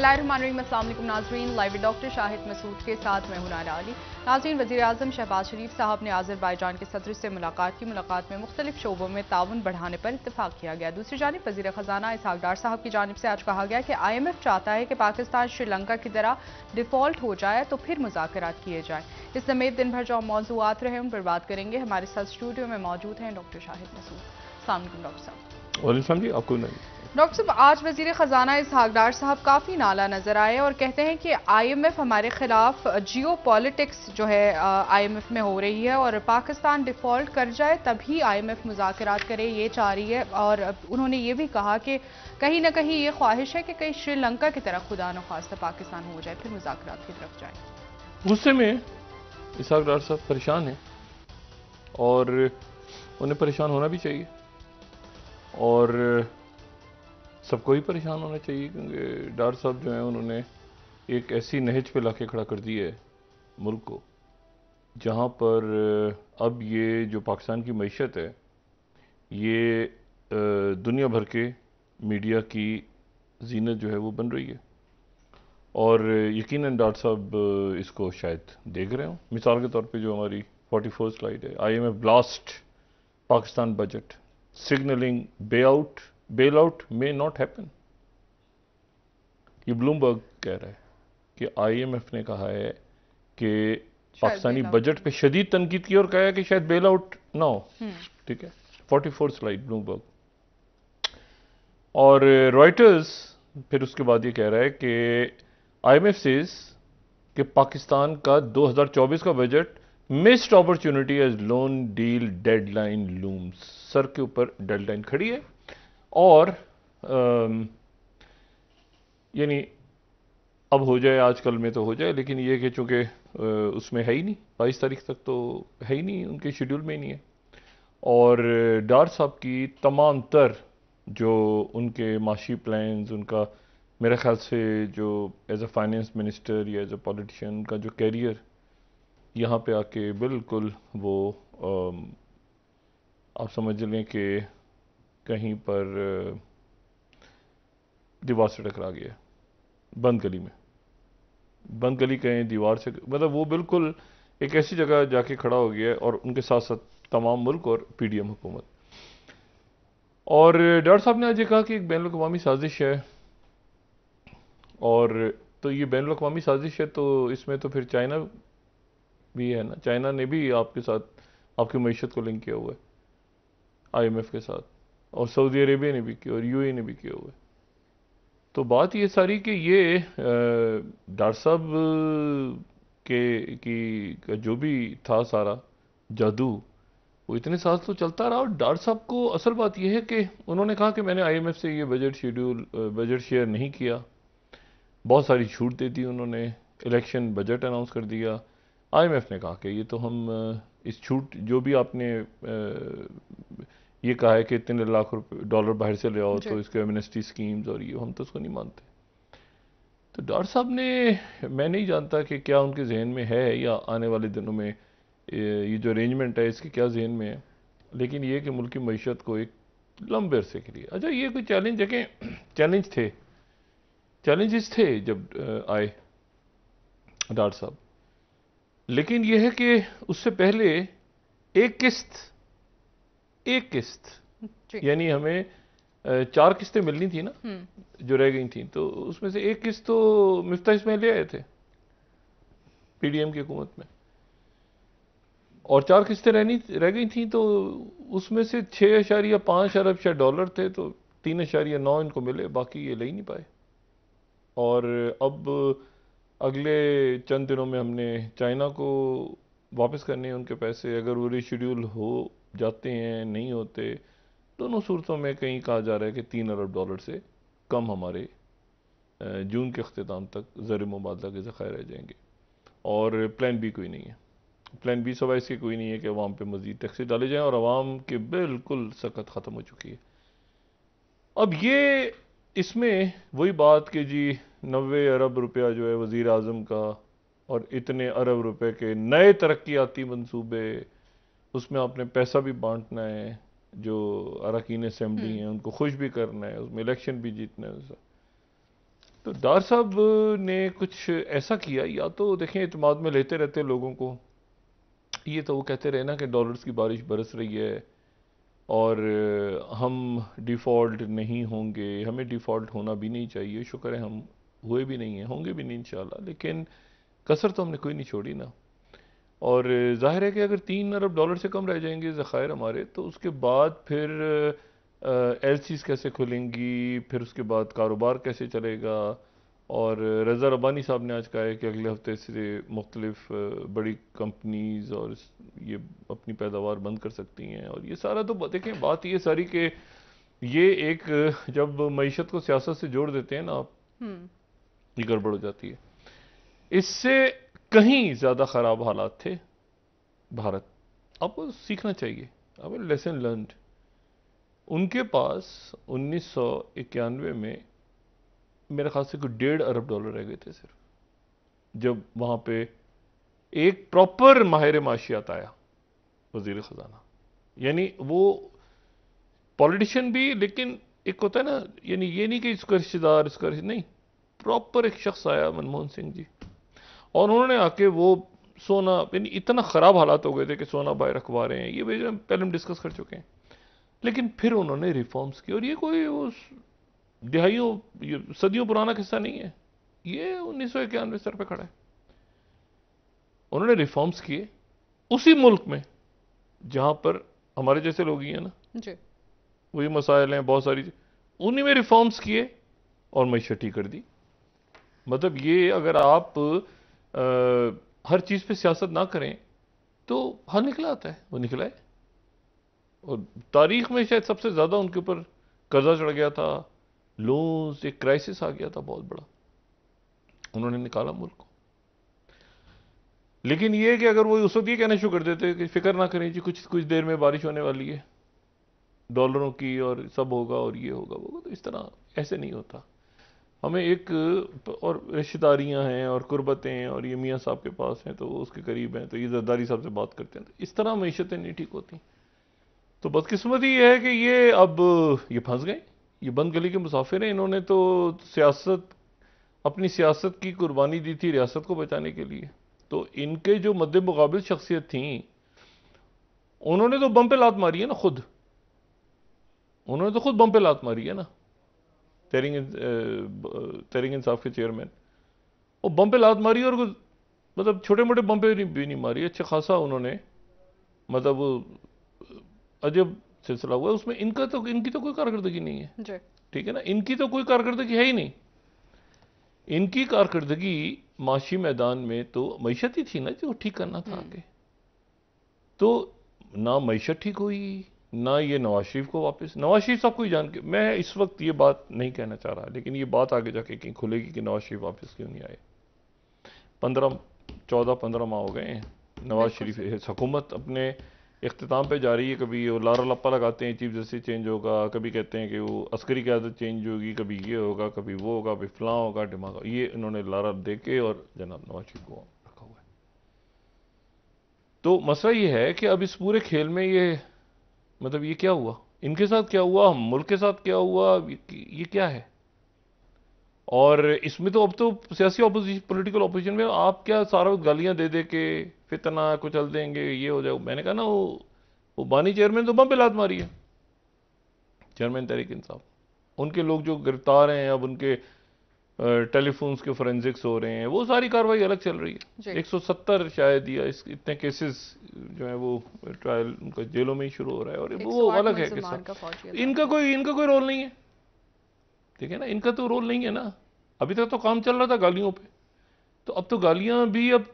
बिस्मिल्लाहिर्रहमानिर्रहीम। अस्सलाम वालेकुम नाज़रीन, live with doctor Shahid Masood के साथ मैं हूं नारा अली। नाज़रीन, वज़ीर आज़म शहबाज शरीफ साहब ने आज़रबाईजान के सदर से मुलाकात की। मुलाकात में मुख्तलिफ शोबों में ताउन बढ़ाने पर इत्तफाक किया गया। दूसरी जानिब वज़ीर ख़जाना इसहाक डार साहब की जानिब से आज कहा गया कि IMF चाहता है कि पाकिस्तान श्रीलंका की तरह डिफ़ॉल्ट हो जाए तो फिर मुज़ाकरात किए जाएँ। इस समेत दिन भर जो मौज़ूआत रहे उन पर बात करेंगे। हमारे साथ स्टूडियो में मौजूद हैं डॉक्टर शाहिद मसूद। अस्सलाम वालेकुम डॉक्टर साहब। वालेकुम जी, आपको नहीं। डॉक्टर साहब, आज वज़ीर ख़जाना इसहाक डार साहब काफ़ी नाला नज़र आए और कहते हैं कि IMF हमारे खिलाफ जियो पॉलिटिक्स जो है IMF में हो रही है और पाकिस्तान डिफ़ॉल्ट कर जाए तभी IMF मुज़ाकरात करे, ये चाह रही है। और उन्होंने ये भी कहा कि कहीं ना कहीं ये ख्वाहिश है कि कहीं श्रीलंका की तरफ खुदा न खास्ता पाकिस्तान हो जाए, फिर मुज़ाकरात की तरफ जाए। गुस्से में इसहाक डार साहब परेशान हैं और उन्हें परेशान होना भी चाहिए और सबको ही परेशान होना चाहिए, क्योंकि डार साहब जो हैं उन्होंने एक ऐसी नहज पे लाके खड़ा कर दी है मुल्क को, जहाँ पर अब ये जो पाकिस्तान की मईशत है ये दुनिया भर के मीडिया की जीनत जो है वो बन रही है। और यकीनन डार साहब इसको शायद देख रहे हो। मिसाल के तौर पे जो हमारी 44 स्लाइड है, IMF blast Pakistan budget signalling bail out may not happen. ये ब्लूमबर्ग कह रहा है कि IMF ने कहा है कि पाकिस्तानी बजट पे शदीद तनकीद की और कहा है कि शायद बेल आउट ना हो। ठीक है, 44 स्लाइड ब्लूमबर्ग। और रॉयटर्स फिर उसके बाद ये कह रहा है कि IMF सेज कि पाकिस्तान का 2024 का budget missed opportunity as loan deal deadline looms. Sir के ऊपर डेडलाइन खड़ी है और यानी अब हो जाए, आजकल में तो हो जाए, लेकिन ये कि चूंकि उसमें है ही नहीं, 22 तारीख तक तो है ही नहीं, उनके शेड्यूल में ही नहीं है। और डार साहब की तमाम तर जो उनके माशी प्लान्स, उनका मेरे ख्याल से जो एज अ फाइनेंस मिनिस्टर या एज अ पॉलिटिशियन का जो कैरियर यहाँ पे आके बिल्कुल वो आप समझ लें कि कहीं पर दीवार से टकरा गया, बंद गली में। बंद गली कहें, दीवार से, मतलब वो बिल्कुल एक ऐसी जगह जाके खड़ा हो गया है, और उनके साथ साथ तमाम मुल्क और PDM हुकूमत। और डॉक्टर साहब ने आज ये कहा कि एक बैनुल अक़वामी साजिश है, और तो ये बैनुल अक़वामी साजिश है तो इसमें तो फिर चाइना भी है ना। चाइना ने भी आपके साथ आपकी मईशत को लिंक किया हुआ है IMF के साथ, और सऊदी अरेबिया ने भी किया और UAE ने भी किया हुआ है। तो बात ये सारी कि ये डॉक्टर साहब के की जो भी था सारा जादू वो इतने साल तो चलता रहा। और डॉक्टर साहब को असल बात यह है कि उन्होंने कहा कि मैंने IMF से ये बजट शेयर नहीं किया, बहुत सारी छूट दे दी उन्होंने, इलेक्शन बजट अनाउंस कर दिया। IMF ने कहा कि ये तो हम इस छूट जो भी आपने ये कहा है कि इतने लाख डॉलर बाहर से ले आओ तो इसके एमनेस्टी स्कीम्स और ये हम तो उसको नहीं मानते। तो डॉक्टर साहब ने, मैं नहीं जानता कि क्या उनके जहन में है या आने वाले दिनों में ये जो अरेंजमेंट है इसके क्या जहन में है, लेकिन ये कि मुल्क की मईशत को एक लंबे अरसे के लिए, अच्छा ये कोई चैलेंज है कि चैलेंजेस थे जब आए डॉक्टर साहब, लेकिन यह है कि उससे पहले एक किस्त यानी हमें 4 किस्तें मिलनी थी ना जो रह गई थी, तो उसमें से एक किस्त तो मिफ्ताह इस्माइल ले आए थे PDM की हुकूमत में, और 4 किस्तें रह गई थी, तो उसमें से 6.5 अरब शायद डॉलर थे, तो 3.9 इनको मिले, बाकी ये ले ही नहीं पाए। और अब अगले चंद दिनों में हमने चाइना को वापस करने हैं उनके पैसे, अगर वो रीशेड्यूल हो जाते हैं, नहीं होते, दोनों सूरतों में कहीं कहा जा रहा है कि 3 अरब डॉलर से कम हमारे जून के अख्ताम तक ज़र मुबादला के ज़खायर रह जाएंगे। और प्लान B कोई नहीं है, प्लान B सवाए इसके कोई नहीं है कि अवाम पे मज़ीद टैक्सेस डाले जाएँ, और अवाम के बिल्कुल सकत ख़त्म हो चुकी है। अब ये इसमें वही बात कि जी 90 अरब रुपया जो है वज़ीर आज़म का, और इतने अरब रुपए के नए तरक्याती मंसूबे, उसमें आपने पैसा भी बांटना है, जो अरकान असेंबली हैं उनको खुश भी करना है, उसमें इलेक्शन भी जीतना है। तो डार साहब ने कुछ ऐसा किया, या तो देखें इत्मीनान में लेते रहते लोगों को, ये तो वो कहते रहे ना कि डॉलर्स की बारिश बरस रही है और हम डिफ़ॉल्ट नहीं होंगे, हमें डिफ़ॉल्ट होना भी नहीं चाहिए, शुक्र है हम हुए भी नहीं हैं, होंगे भी नहीं इंशाल्लाह, लेकिन कसर तो हमने कोई नहीं छोड़ी ना। और जाहिर है कि अगर 3 अरब डॉलर से कम रह जाएंगे ज़खायर हमारे, तो उसके बाद फिर एलसीज़ कैसे खुलेंगी, फिर उसके बाद कारोबार कैसे चलेगा। और रज़ा रब्बानी साहब ने आज कहा है कि अगले हफ्ते से मुख्तलिफ बड़ी कंपनीज और ये अपनी पैदावार बंद कर सकती हैं। और ये सारा तो देखें बात ये सारी कि ये एक जब मईशत को सियासत से जोड़ देते हैं ना आप, ये गड़बड़ हो जाती है। इससे कहीं ज़्यादा ख़राब हालात थे भारत। आपको सीखना चाहिए, अब लेसन लर्नड। उनके पास 1991 में मेरे ख्याल से कुछ 1.5 अरब डॉलर रह गए थे सिर्फ, जब वहां पे एक प्रॉपर माहिर माशियात आया, वजीर खजाना, यानी वो पॉलिटिशियन भी, लेकिन एक होता है ना, यानी ये नहीं कि इसका रिश्तेदार इसका नहीं, प्रॉपर एक शख्स आया, मनमोहन सिंह जी, और उन्होंने आके वो सोना, यानी इतना खराब हालात हो गए थे कि सोना बाहर रखवा रहे हैं, ये पहले हम डिस्कस कर चुके हैं, लेकिन फिर उन्होंने रिफॉर्म्स किए। और ये कोई दिहाइयों सदियों पुराना किस्सा नहीं है, ये 1991 सर पे खड़ा है। उन्होंने रिफॉर्म्स किए उसी मुल्क में जहां पर हमारे जैसे लोग ही हैं ना जी, वही मसाइल हैं बहुत सारी, उन्हीं में रिफॉर्म्स किए और मईशत ठीक कर दी। मतलब ये अगर आप हर चीज पे सियासत ना करें तो हल निकला आता है, वो निकला है। और तारीख में शायद सबसे ज्यादा उनके ऊपर कर्जा चढ़ गया था, लोन्स, एक क्राइसिस आ गया था बहुत बड़ा, उन्होंने निकाला मुल्क को। लेकिन ये कि अगर वो उस वक्त ये कहना शुरू कर देते कि फिक्र ना करें जी, कुछ कुछ देर में बारिश होने वाली है डॉलरों की और सब होगा और ये होगा वो, तो इस तरह ऐसे नहीं होता। हमें एक और रिश्तेदारियां हैं और कुर्बतें हैं, और ये मियाँ साहब के पास हैं तो वो उसके करीब हैं, तो ये जरदारी साहब से बात करते हैं, तो इस तरह मैशतें नहीं ठीक होती। तो बदकिस्मती ये है कि ये अब ये फंस गए, ये बंद गली के मुसाफिर हैं। इन्होंने तो सियासत, अपनी सियासत की कुर्बानी दी थी रियासत को बचाने के लिए। तो इनके जो मद्दे मुकाबिल शख्सियत थी, उन्होंने तो बम पे लात मारी है ना खुद, उन्होंने तो खुद बम पे लात मारी है ना, तहरीक इंसाफ के चेयरमैन, वो बम पे लात मारी, और मतलब छोटे मोटे बम पे भी नहीं मारी, अच्छा खासा उन्होंने, मतलब अजब सिलसिला हुआ उसमें। इनकी तो कोई कारकर्दगी नहीं है, ठीक है ना, इनकी तो कोई कारकर्दगी है ही नहीं। इनकी कारकर्दगी माशी मैदान में तो मईशत ही थी ना जो ठीक करना था आगे। तो ना मईशत ठीक हुई, ना ये नवाज शरीफ को वापस, नवाज शरीफ सब कोई जान के, मैं इस वक्त ये बात नहीं कहना चाह रहा, लेकिन ये बात आगे जाके कहीं खुलेगी कि नवाज शरीफ वापस क्यों नहीं आए। 14-15 माह हो गए हैं नवाज शरीफ हुकूमत अपने इख्तिताम पे जा रही है। कभी वो लारा लप्पा लगाते हैं चीफ जस्टिस चेंज होगा, कभी कहते हैं कि वो अस्करी क़यादत चेंज होगी, कभी ये होगा, कभी वो होगा, कभी फलां होगा, दिमाग, ये इन्होंने लारा दे के और जनाब नवाज शरीफ को रखा हुआ है। तो मसला ये है कि अब इस पूरे खेल में ये, मतलब ये क्या हुआ, इनके साथ क्या हुआ, मुल्क के साथ क्या हुआ, ये क्या है। और इसमें तो अब तो सियासी ऑपोजिशन, पॉलिटिकल ऑपोजिशन में आप क्या सारा गालियां दे दे के फितना कुचल देंगे, ये हो जाए। मैंने कहा ना, वो बानी चेयरमैन तो बम पे लात मारी है, चेयरमैन तहरीक इंसाफ, उनके लोग जो गिरफ्तार हैं, अब उनके टेलीफोन्स के फोरेंसिक्स हो रहे हैं, वो सारी कार्रवाई अलग चल रही है। 170 शायद या इतने केसेस जो है वो ट्रायल उनका जेलों में ही शुरू हो रहा है, और वो अलग है किस्सा। इनका कोई रोल नहीं है, ठीक है ना, इनका तो रोल नहीं है ना। अभी तक तो काम चल रहा था गालियों पे, तो अब तो गालियां भी, अब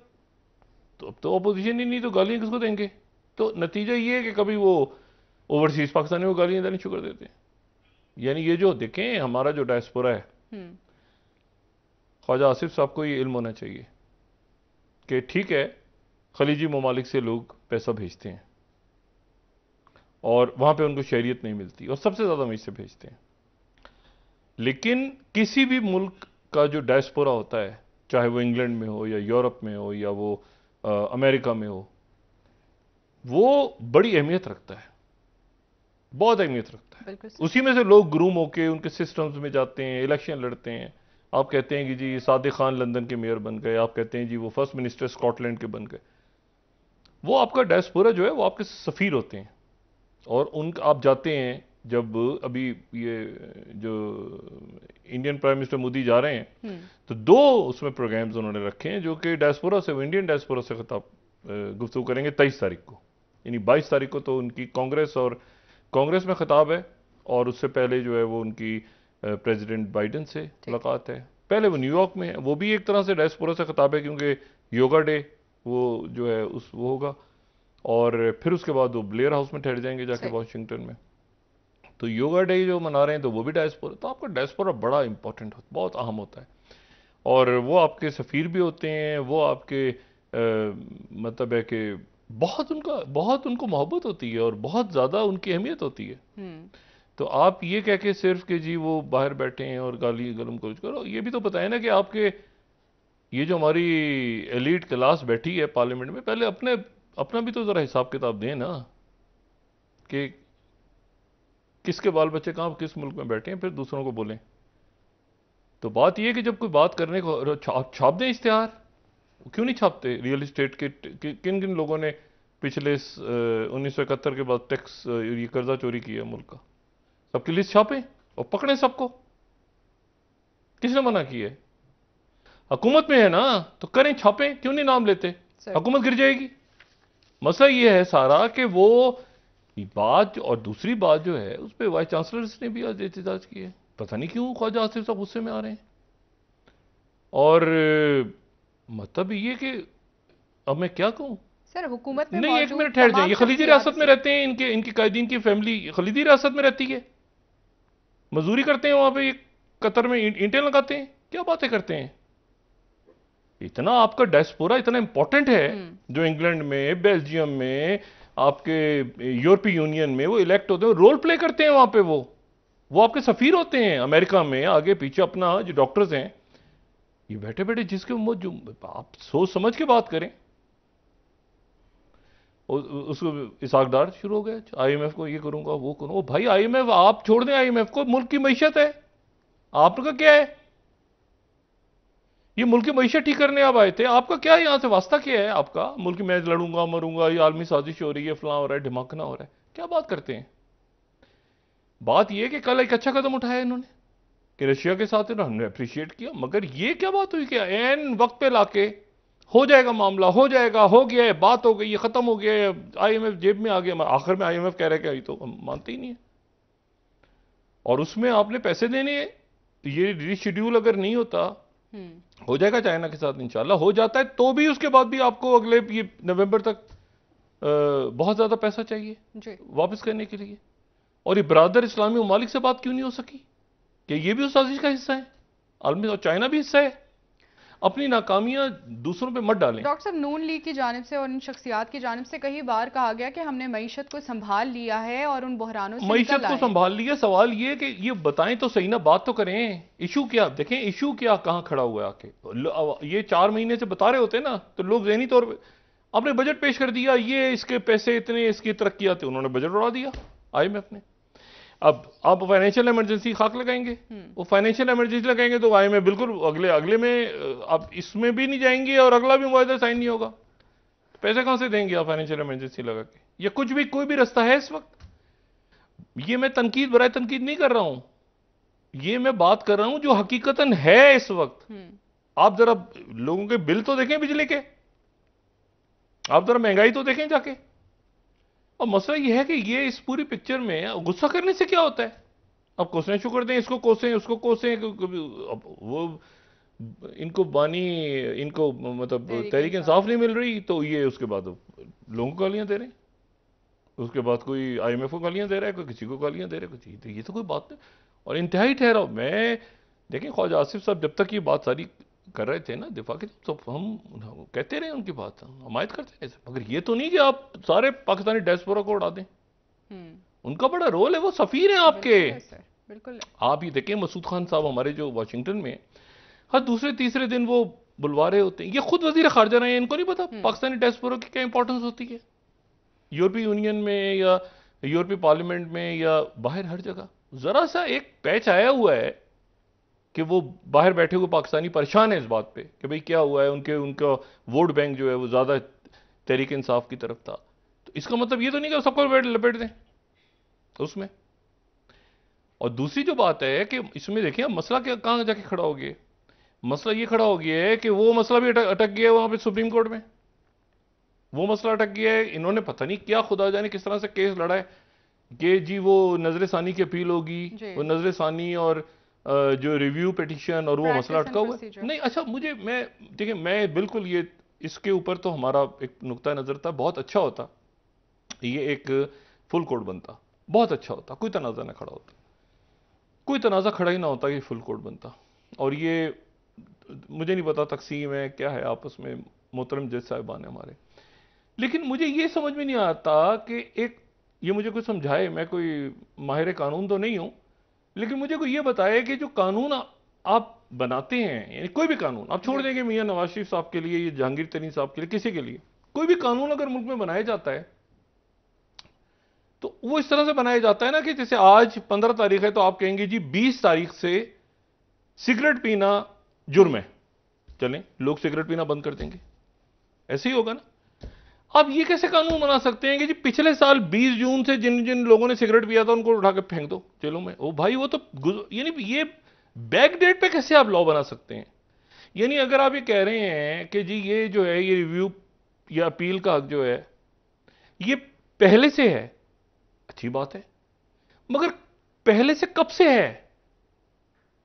तो अपोजिशन ही नहीं, तो गालियां किसको देंगे। तो नतीजा ये है कि कभी वो ओवरसीज पाकिस्तानी को गालियां देनी शुरू कर देते हैं। यानी ये जो देखें हमारा जो डायस्पोरा है, ख्वाजा आसिफ साहब को ये इल्म होना चाहिए कि ठीक है, खलीजी ममालिक से लोग पैसा भेजते हैं और वहां पे उनको शहरियत नहीं मिलती, और सबसे ज्यादा वहीं से भेजते हैं। लेकिन किसी भी मुल्क का जो डायस्पोरा होता है, चाहे वो इंग्लैंड में हो या यूरोप में हो या वो अमेरिका में हो, वो बड़ी अहमियत रखता है, बहुत अहमियत रखता है। उसी में से लोग ग्रूम होके उनके सिस्टम्स में जाते हैं, इलेक्शन लड़ते हैं, आप कहते हैं कि जी सादिक खान लंदन के मेयर बन गए, आप कहते हैं जी वो फर्स्ट मिनिस्टर स्कॉटलैंड के बन गए। वो आपका डायस्पोरा जो है वो आपके सफ़ीर होते हैं, और उन आप जाते हैं जब अभी ये जो इंडियन प्राइम मिनिस्टर मोदी जा रहे हैं तो 2 उसमें प्रोग्राम्स उन्होंने रखे हैं जो कि डायस्पोरा से, इंडियन डायस्पोरा से खिताब गुफ्तगू करेंगे 23 तारीख को, यानी 22 तारीख को तो उनकी कांग्रेस में खिताब है, और उससे पहले जो है वो उनकी प्रेसिडेंट बाइडेन से मुलाकात है। पहले वो न्यूयॉर्क में है, वो भी एक तरह से डायस्पोरा से खिताब है क्योंकि योगा डे वो जो है वो होगा, और फिर उसके बाद वो ब्लेयर हाउस में ठहर जाएंगे जाके वॉशिंगटन में। तो योगा डे जो मना रहे हैं तो वो भी डायस्पोरा, तो आपका डायस्पोरा बड़ा इंपॉर्टेंट होता है, बहुत अहम होता है, और वो आपके सफ़ीर भी होते हैं, वो आपके मतलब है कि बहुत उनको मोहब्बत होती है और बहुत ज़्यादा उनकी अहमियत होती है। तो आप ये कह के सिर्फ कि जी वो बाहर बैठे हैं और गाली गलम कुछ करो, ये भी तो बताए ना कि आपके ये जो हमारी एलीट क्लास बैठी है पार्लियामेंट में, पहले अपना भी तो ज़रा हिसाब किताब दें ना कि किसके बाल बच्चे कहाँ किस मुल्क में बैठे हैं, फिर दूसरों को बोलें। तो बात यह कि जब कोई बात करने को छाप दें इश्तिहार, क्यों नहीं छापते रियल इस्टेट के किन किन लोगों ने पिछले 1971 के बाद टैक्स ये कर्जा चोरी किया मुल्क का, सबकी लिस्ट छापें और पकड़ें सबको। किसने मना किया है? हुकूमत में है ना, तो करें, छापें, क्यों नहीं नाम लेते? हुकूमत गिर जाएगी। मसला ये है सारा कि वो बात, और दूसरी बात जो है उस पर वाइस चांसलर ने भी आज एहतजाज किया है। पता नहीं क्यों ख्वाजा आसिफ साहब गुस्से में आ रहे हैं, और मतलब ये कि अब मैं क्या कहूं सर, हुकूमत में नहीं, एक मिनट ठहर जाए, ये खलीजी रियासत में रहते हैं, इनके कायदीन की फैमिली खलीजी रियासत में रहती है, मजदूरी करते हैं वहां पे, ये कतर में ईंटें लगाते हैं, क्या बातें करते हैं? इतना आपका डायस्पोरा इतना इंपॉर्टेंट है जो इंग्लैंड में, बेल्जियम में, आपके यूरोपीय यूनियन में वो इलेक्ट होते हैं, रोल प्ले करते हैं वहां पे, वो आपके सफीर होते हैं अमेरिका में, आगे पीछे अपना जो डॉक्टर्स हैं ये बैठे बैठे जिसके जो आप सोच समझ के बात करें। उसको इसाकदार शुरू हो गया, आईएमएफ को ये करूंगा वो करूंगा। भाई आईएमएफ आप छोड़ दें, आईएमएफ को, मुल्क की मैशत है, आपका क्या है? ये मुल्क की मैशत ठीक करने आप आए थे, आपका क्या है? यहां से वास्ता क्या है आपका? मुल्क की मैं लड़ूंगा मरूंगा, ये आलमी साजिश हो रही है, फलां हो रहा है, ढिमाकना हो रहा है, क्या बात करते हैं? बात यह कि कल एक अच्छा कदम उठाया इन्होंने कि रशिया के साथ हमने अप्रिशिएट किया, मगर ये क्या बात हुई कि एन वक्त पे लाके हो जाएगा मामला, हो जाएगा, हो गया है, बात हो गई है, खत्म हो गया है, आईएमएफ जेब में आ गया, आखिर में आईएमएफ कह रहा है कि अभी तो हम मानते ही नहीं है, और उसमें आपने पैसे देने हैं। ये रीशेड्यूल अगर नहीं होता, हो जाएगा चाइना के साथ, इंशाल्लाह हो जाता है, तो भी उसके बाद भी आपको अगले ये नवंबर तक बहुत ज्यादा पैसा चाहिए वापस करने के लिए। और ये बरादर इस्लामी ममालिक से बात क्यों नहीं हो सकी कि ये भी उस साजिश का हिस्सा है, आलमी, और चाइना भी हिस्सा है। अपनी नाकामियां दूसरों पे मत डालें। डॉक्टर साहब, नून लीग की जानिब से और इन शख्सियात की जानिब से कई बार कहा गया कि हमने मईशत को संभाल लिया है और उन बहरानों से मईशत को संभाल लिया। सवाल ये कि ये बताएं तो सही ना, बात तो करें, इशू क्या देखें, इशू क्या कहां खड़ा हुआ है आके। ये 4 महीने से बता रहे होते ना, तो लोग ज़हनी तौर पर आपने बजट पेश कर दिया, ये इसके पैसे इतने, इसकी तरक्कियात, उन्होंने बजट उड़ा दिया आईएमएफ ने। अब आप फाइनेंशियल इमरजेंसी खाक लगाएंगे, वो फाइनेंशियल इमरजेंसी लगाएंगे तो आईएमएफ बिल्कुल अगले में आप इसमें भी नहीं जाएंगे और अगला भी मुआहदा साइन नहीं होगा, तो पैसे कहां से देंगे आप फाइनेंशियल इमरजेंसी लगा के? या कुछ भी कोई भी रास्ता है इस वक्त? ये मैं तनकीद बराए तनकीद नहीं कर रहा हूं, ये मैं बात कर रहा हूं जो हकीकतन है इस वक्त। आप जरा लोगों के बिल तो देखें बिजली के, आप जरा महंगाई तो देखें जाके। और मसला यह है कि ये इस पूरी पिक्चर में गुस्सा करने से क्या होता है? अब कोसने शुरू कर दें, इसको कोसें उसको कोसें, वो इनको मतलब तहरीक इंसाफ नहीं मिल रही, तो ये उसके बाद लोगों को गालियां दे रहे हैं, उसके बाद कोई आईएमएफ को गालियां दे रहा है, कोई किसी को गालियां दे रहा है, कुछ ये तो कोई बात नहीं। और इंतहाई ठहराव मैं देखें, ख्वाजा आसिफ साहब जब तक ये बात सारी कर रहे थे ना दिफा की, तो हम कहते रहे उनकी बात, हमायत करते रहे, मगर ये तो नहीं कि आप सारे पाकिस्तानी डायस्पोरा को उड़ा दें। उनका बड़ा रोल है, वो सफीर हैं आपके। बिल्कुल। आप ये देखें, मसूद खान साहब हमारे जो वाशिंगटन में हर दूसरे तीसरे दिन वो बुलवा रहे होते हैं, ये खुद वजीर खारजा रहे हैं, इनको नहीं पता पाकिस्तानी डायस्पोरा की क्या इंपॉर्टेंस होती है यूरोपीय यूनियन में या यूरोपीय पार्लियामेंट में या बाहर, हर जगह। जरा सा एक पैच आया हुआ है कि वो बाहर बैठे हुए पाकिस्तानी परेशान है इस बात पे कि भाई क्या हुआ है, उनका वोट बैंक जो है वो ज़्यादा तहरीक इंसाफ की तरफ था। तो इसका मतलब ये तो नहीं कि सबको लपेट दें उसमें। और दूसरी जो बात है कि इसमें देखिए मसला क्या कहां जाके खड़ा हो गया, मसला ये खड़ा हो गया है कि वो मसला भी अटक गया है वहां पे सुप्रीम कोर्ट में, वो मसला अटक गया है। इन्होंने पता नहीं क्या खुदा जाने किस तरह से केस लड़ा है कि जी वो नजर सानी की अपील होगी, वो नजर सानी और जो रिव्यू पिटीशन और वो मसला अटका हुआ है। नहीं अच्छा, मैं देखिए मैं बिल्कुल ये इसके ऊपर तो हमारा एक नुक्ता नजर था, बहुत अच्छा होता ये एक फुल कोर्ट बनता, बहुत अच्छा होता, कोई तनाजा ना खड़ा होता, कोई तनाजा खड़ा ही ना होता कि फुल कोर्ट बनता। और ये मुझे नहीं पता तकसीम है क्या है आपस में, मोहतरम जज साहिबान है हमारे, लेकिन मुझे ये समझ में नहीं आता कि एक ये मुझे कुछ समझाए, मैं कोई माहिर कानून तो नहीं हूं, लेकिन मुझे कोई ये बताए कि जो कानून आप बनाते हैं, यानी कोई भी कानून आप छोड़ देंगे मियां नवाज शरीफ साहब के लिए, ये जहांगीर तरीन साहब के लिए, किसी के लिए कोई भी कानून अगर मुल्क में बनाया जाता है तो वो इस तरह से बनाया जाता है ना कि जैसे आज 15 तारीख है तो आप कहेंगे जी 20 तारीख से सिगरेट पीना जुर्म है, चलें लोग सिगरेट पीना बंद कर देंगे, ऐसे ही होगा ना। आप ये कैसे कानून बना सकते हैं कि जी पिछले साल 20 जून से जिन जिन लोगों ने सिगरेट पिया था उनको उठा के फेंक दो जेलों में। ओ भाई वो तो यानी ये बैक डेट पे कैसे आप लॉ बना सकते हैं? यानी अगर आप ये कह रहे हैं कि जी ये जो है ये रिव्यू या अपील का हक जो है ये पहले से है, अच्छी बात है, मगर पहले से कब से है?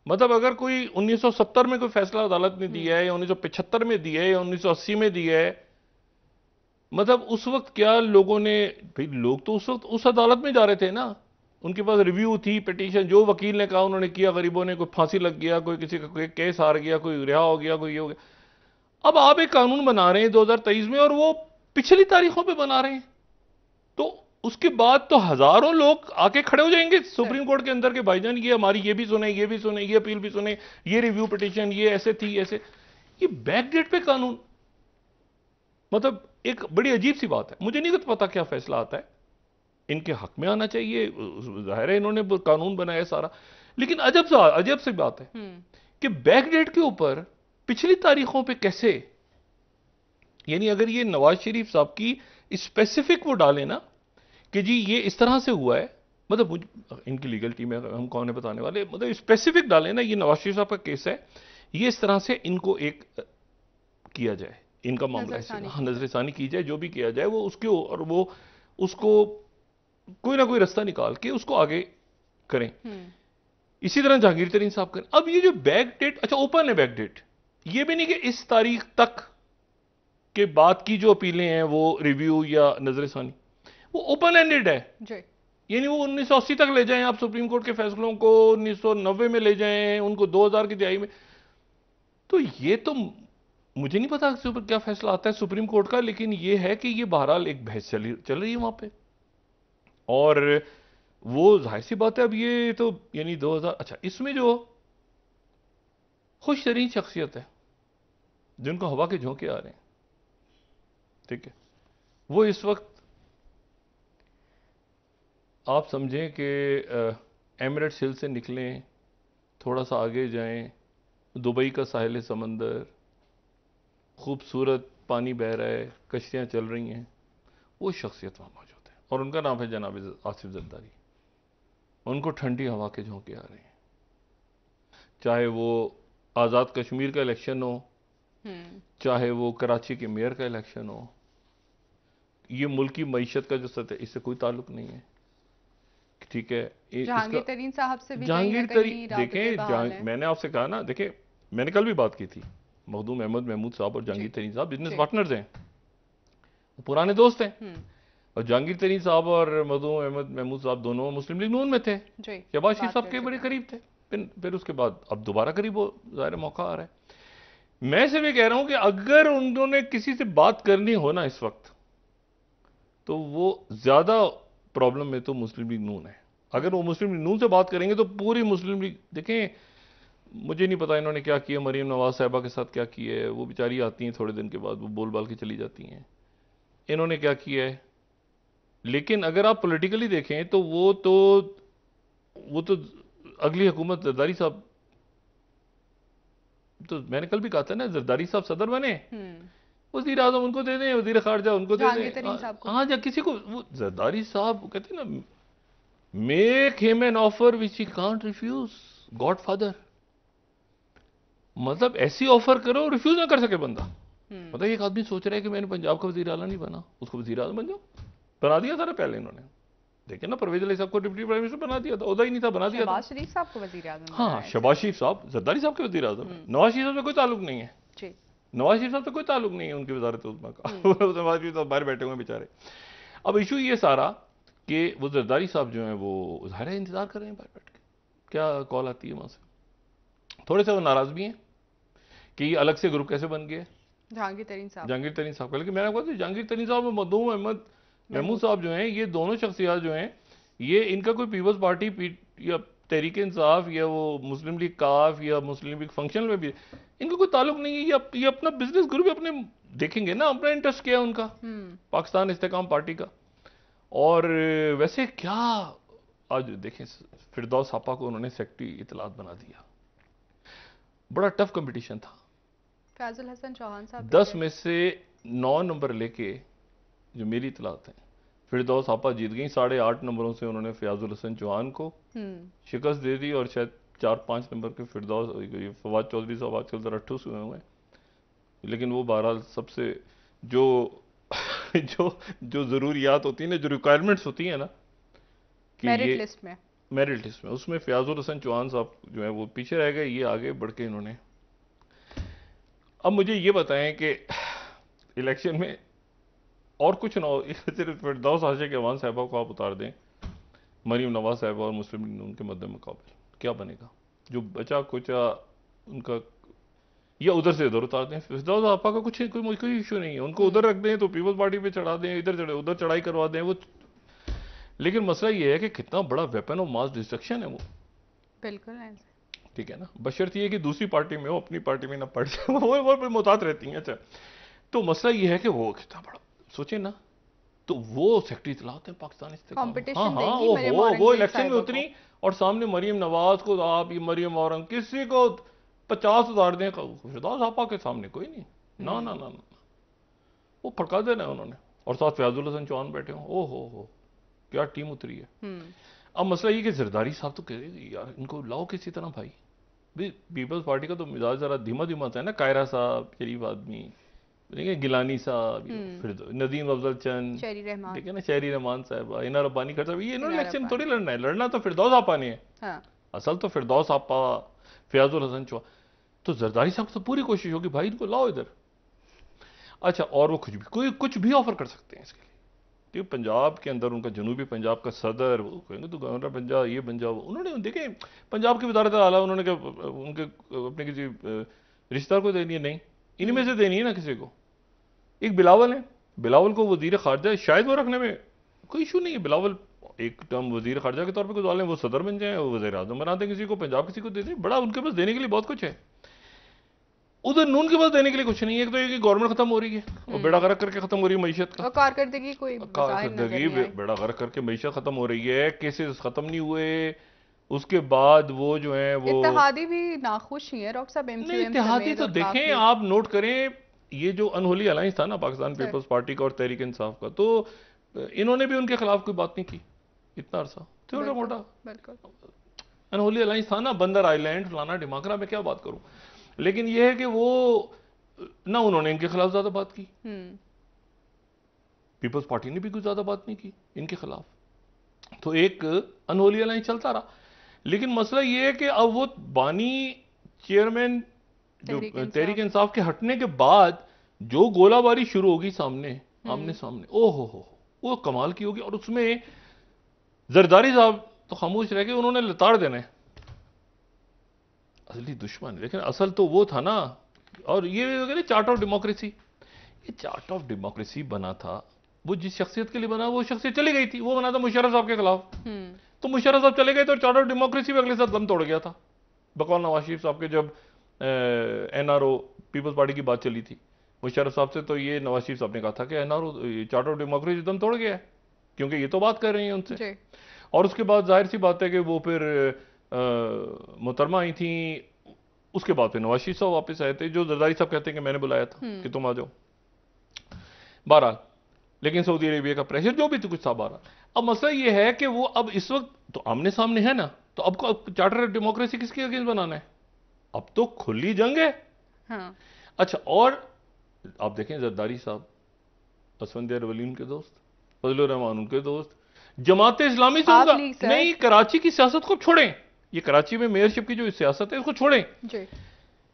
मतलब अगर कोई 1970 में कोई फैसला अदालत ने दिया है या 1975 में दिया है या 1980 में दिया है, मतलब उस वक्त क्या लोगों ने, भाई लोग तो उस वक्त उस अदालत में जा रहे थे ना, उनके पास रिव्यू थी, पिटीशन, जो वकील ने कहा उन्होंने किया, गरीबों ने, कोई फांसी लग गया, कोई किसी का कोई केस हार गया, कोई रिहा हो गया, कोई ये हो गया। अब आप एक कानून बना रहे हैं 2023 में और वो पिछली तारीखों पे बना रहे हैं, तो उसके बाद तो हजारों लोग आके खड़े हो जाएंगे सुप्रीम कोर्ट के अंदर के भाईजान ये हमारी ये भी सुने, ये भी सुने, ये अपील भी सुने, ये रिव्यू पिटीशन ये ऐसे थी ऐसे। ये बैकडेट पे कानून, मतलब एक बड़ी अजीब सी बात है। मुझे नहीं पता क्या फैसला आता है, इनके हक में आना चाहिए, जाहिर है इन्होंने कानून बनाया सारा, लेकिन अजब सी बात है कि बैकडेट के ऊपर पिछली तारीखों पे कैसे, यानी अगर ये नवाज शरीफ साहब की स्पेसिफिक वो डाले ना कि जी ये इस तरह से हुआ है, मतलब इनकी लीगल टीम है, हम कौन है बताने वाले, मतलब स्पेसिफिक डाले ना ये नवाज शरीफ साहब का केस है, ये इस तरह से इनको एक किया जाए, इनका मामला ऐसे नजरसानी की जाए, जो भी किया जाए वो उसके, और वो उसको कोई ना कोई रास्ता निकाल के उसको आगे करें। इसी तरह जहांगीर तरीन साहब करें। अब ये जो बैक डेट, अच्छा ओपन है बैक डेट, ये भी नहीं कि इस तारीख तक के बाद की जो अपीलें हैं वो रिव्यू या नजरसानी, वो ओपन एंडेड है जी। यानी वो 1980 तक ले जाएं आप सुप्रीम कोर्ट के फैसलों को, 1990 में ले जाएं उनको, 2000 की दिहाई में, तो ये तो मुझे नहीं पता इसके ऊपर क्या फैसला आता है सुप्रीम कोर्ट का, लेकिन ये है कि ये बहरहाल एक बहस चल रही है वहां पे, और वो जाहिर सी बात है अब ये तो यानी 2000, अच्छा इसमें जो खुश तरीन शख्सियत है जिनको हवा के झोंके आ रहे हैं, ठीक है, वो इस वक्त आप समझें कि एमिरेट्स हिल से निकलें, थोड़ा सा आगे जाएं, दुबई का साहिल समंदर, खूबसूरत पानी बह रहा है, कश्तियां चल रही हैं, वो शख्सियत वहां मौजूद है और उनका नाम है जनाब आसिफ जरदारी। उनको ठंडी हवा के झोंके आ रहे हैं, चाहे वो आज़ाद कश्मीर का इलेक्शन हो, चाहे वो कराची के मेयर का इलेक्शन हो, ये मुल्क की मईशत का जो सतह, इससे कोई ताल्लुक नहीं है, ठीक है। जहांगीर तरीन साहब से भी जहांगीर तरीन, देखें मैंने आपसे कहा ना, देखें मैंने कल भी बात की थी, मखदूम अहमद महमूद साहब और जहांगीर तरीन साहब बिजनेस पार्टनर्स हैं, पुराने दोस्त हैं, और जहांगीर तरीन साहब और मखदूम अहमद महमूद साहब दोनों मुस्लिम लीग नून में थे, शहबाज शरीफ साहब के बड़े करीब थे, फिर उसके बाद अब दोबारा करीब हो, ज़ाहिर मौका आ रहा है। मैं सिर्फ ये कह रहा हूं कि अगर उन्होंने किसी से बात करनी हो ना इस वक्त, तो वो ज्यादा प्रॉब्लम में तो मुस्लिम लीग नून है। अगर वो मुस्लिम लीग नून से बात करेंगे तो पूरी मुस्लिम लीग, देखें मुझे नहीं पता इन्होंने क्या किया, मरीम नवाज साहिबा के साथ क्या किया है, वो बेचारी आती हैं थोड़े दिन के बाद वो बोल बाल के चली जाती हैं, इन्होंने क्या किया है, लेकिन अगर आप पॉलिटिकली देखें तो वो तो अगली हुकूमत जरदारी साहब तो मैंने कल भी कहा था ना, जरदारी साहब सदर बने, वजीर आजम उनको दे दें, वजीर खारजा उनको दे दें। हाँ, या किसी को, वो जरदारी साहब कहते हैं ना, make him an offer which he can't refuse, godfather. मतलब ऐसी ऑफर करो रिफ्यूज ना कर सके बंदा। मतलब एक आदमी सोच रहा है कि मैंने पंजाब का वजीर आला नहीं बना, उसको वजीर आजम बन जाओ, बना दिया था ना पहले इन्होंने। देखिए ना, परवेज अली साहब को डिप्टी प्राइम मिनिस्टर बना दिया था, उदा ही नहीं था, बना दिया था। शहबाज शरीफ साहब को वजीर आजम। हाँ, शहबाज शरीफ साहब जरदारी साहब के वजीर आजम है। नवाज शरीफ साहब से कोई ताल्लुक नहीं है, नवाज शरीफ साहब से कोई ताल्लुक नहीं है उनकी वजारत उज़्मा का। नवाज शरीफ साहब बाहर बैठे हुए हैं बेचारे। अब इशू ये सारा कि वो जरदारी साहब जो हैं वो ज़ाहिर है इंतजार कर रहे हैं बाहर बैठ के, क्या कॉल आती है वहां से। थोड़े से वो नाराज भी हैं कि ये अलग से ग्रुप कैसे बन गए जहांगीर तरीन साहब का। लेकिन मैंने कहा जहांगीर तरीन साहब और मखदूम अहमद महमूद साहब जो हैं, ये दोनों शख्सियात जो हैं, ये इनका कोई पीपल्स पार्टी या तहरीक इंसाफ या वो मुस्लिम लीग काफ या मुस्लिम लीग फंक्शन में भी इनका कोई ताल्लुक नहीं है। ये अपना बिजनेस ग्रुप अपने देखेंगे ना, अपना इंटरेस्ट क्या है उनका, पाकिस्तान इस्तेकाम पार्टी का। और वैसे क्या आज देखें, फिरदौस आपा को उन्होंने सेक्रेटरी इतलात बना दिया, बड़ा टफ कंपटीशन था। फैजुल हसन चौहान साहब 10 में से 9 नंबर लेके जो मेरी इतलात है, फिरदौस आपा जीत गई। 8.5 नंबरों से उन्होंने फयाजुल हसन चौहान को शिकस्त दे दी, और शायद 4-5 नंबर के फिरदौस फवाद चौधरी साहब आजकल जरा ठुस हुए हुए हैं, लेकिन वो बहरहाल सबसे जो जो जरूरियात होती है ना, जो रिक्वायरमेंट्स होती है ना, कि मेरिट लिस्ट में उसमें फयाजुल हसन चौहान साहब जो है वो पीछे रह गए, ये आगे बढ़ के इन्होंने। अब मुझे ये बताएं कि इलेक्शन में और कुछ ना हो, सिर्फ फिरदौस आशिक अवान साहबा को आप उतार दें, मरीम नवाज साहबा और मुस्लिम लीग उनके मद्दे मुकाबले, क्या बनेगा? जो बचा कुचा उनका, या उधर से इधर उतार दें। फिरदौस आपा का कोई इशू नहीं है, उनको उधर रख दें तो पीपल्स पार्टी पे चढ़ा दें, इधर उधर चढ़ाई करवा दें वो। लेकिन मसला ये है कि कितना बड़ा वेपन ऑफ मास डिस्ट्रक्शन है वो। बिल्कुल ठीक है ना, बशर्त ये कि दूसरी पार्टी में हो, अपनी पार्टी में ना पड़ जाए, वो मुहतात रहती हैं। अच्छा, तो मसला ये है कि वो कितना बड़ा सोचे ना, तो वो सेक्रेटरी इतलात है पाकिस्तान इस्तेकाम। हाँ, वो इलेक्शन में उतरी और सामने मरीम नवाज को, आप ये मरीम और किसी को 50 उतार दें, फिरदौस आपा के सामने कोई नहीं। ना ना ना ना, वो फड़का देना उन्होंने, और साथ फयाजुल हसन चौहान बैठे हो। ओ हो, क्या टीम उतरी है। अब मसला ये कि जरदारी साहब तो कह रहे यार इनको लाओ किसी तरह भाई। पीपल्स पार्टी का तो मिजाज जरा धीमा धीमा था ना, कायरा साहब शरीफ आदमी, देखिए गिलानी साहब, फिर नदीम अफजल चंद, देखिए ना शहरी रहमान साहब, इना रब्बानी खर साहब, ये इन्होंने इलेक्शन थोड़ी लड़ना है, लड़ना तो फिरदौस आपा ने है। हाँ। असल तो फिरदौस आपा, फयाजुल हसन चौहान, तो जरदारी साहब तो पूरी कोशिश होगी भाई इनको लाओ इधर। अच्छा, और वो कुछ भी ऑफर कर सकते हैं इसके लिए। ठीक, पंजाब के अंदर उनका जनूबी पंजाब का सदर, वो कहेंगे तो गवर्नर बन जाओ, ये बन जाओ। उन्होंने देखे पंजाब की वजारत आला उन्होंने क्या उनके अपने किसी रिश्तेदार को देनी है? नहीं, इनमें से देनी है ना किसी को। एक बिलावल है, बिलावल को वजीर खारजा शायद वो रखने में कोई इशू नहीं है। बिलावल एक टर्म वजीर खारजा के तौर पर गुजार लें, वो सदर बन जाए, वो वज़ीर आज़म बना दें किसी को, पंजाब किसी को दे दें, बड़ा उनके पास देने के लिए बहुत कुछ है। उधर नून के पास देने के लिए कुछ नहीं है। एक तो ये गवर्नमेंट खत्म हो रही है और बेड़ा गर्क करके खत्म हो रही है मीशत का, कारकर्दगी बेड़ा गर्क करके मीशत खत्म हो रही है, केसेस खत्म नहीं हुए। उसके बाद वो जो है वो इत्तेहादी भी नाखुश ही है डॉक्टर साहब। इत्तेहादी तो देखें आप, नोट करें, ये जो अनहोली अलायंस था ना पाकिस्तान पीपल्स पार्टी का और तहरीक इंसाफ का, तो इन्होंने भी उनके खिलाफ कोई बात नहीं की इतना अरसा, छोटा मोटा अनहोली अलायंस था ना, बंदर आइलैंड फलाना ढिमाकरा, में क्या बात करूं। लेकिन यह है कि वो ना उन्होंने इनके खिलाफ ज्यादा बात की, पीपल्स पार्टी ने भी कुछ ज्यादा बात नहीं की इनके खिलाफ, तो एक अनहोली अलायंस चलता रहा। लेकिन मसला यह है कि अब वो बानी चेयरमैन जो तहरीक इंसाफ के हटने के बाद जो गोलाबारी शुरू होगी सामने आमने सामने, ओहो वो कमाल की होगी। और उसमें जरदारी साहब तो खामोश रह गए, उन्होंने लताड़ देना है असली दुश्मन। लेकिन असल तो वो था ना, और ये चार्ट ऑफ डेमोक्रेसी, ये चार्ट ऑफ डेमोक्रेसी बना था, वो जिस शख्सियत के लिए बना वो शख्सियत चली गई थी, वो बना था मुशर्रफ साहब के खिलाफ। तो मुशर्रफ साहब चले गए तो चार्ट ऑफ डेमोक्रेसी भी अगले साथ दम तोड़ गया था। बकौल नवाज शरीफ साहब के जब एनआरओ पीपल्स पार्टी की बात चली थी मुशर्रफ साहब से, तो ये नवाज शरीफ साहब ने कहा था कि एनआरओ चार्ट ऑफ डेमोक्रेसी दम तोड़ गया है, क्योंकि ये तो बात कर रही हैं उनसे। और उसके बाद जाहिर सी बात है कि वो फिर मोहतरमा आई थी, उसके बाद फिर नवाज शरीफ साहब वापस आए थे, जो जरदारी साहब कहते हैं कि मैंने बुलाया था कि तुम आ जाओ। बहरहाल, लेकिन सऊदी अरेबिया का प्रेशर जो भी तो कुछ था। बहरहाल, अब मसला ये है कि वो अब इस वक्त तो आमने सामने है ना, तो अब चार्टर ऑफ डेमोक्रेसी किसके अगेंस्ट बनाना है? अब तो खुली जंग है। हाँ। अच्छा, और आप देखें जरदारी साहब असफंदियार वलीम के दोस्त, फजलुर रहमान उनके दोस्त, जमात इस्लामी से आप उनका लीग सर। नहीं, कराची की सियासत को छोड़ें, ये कराची में मेयरशिप की जो सियासत है उसको छोड़ें। जी।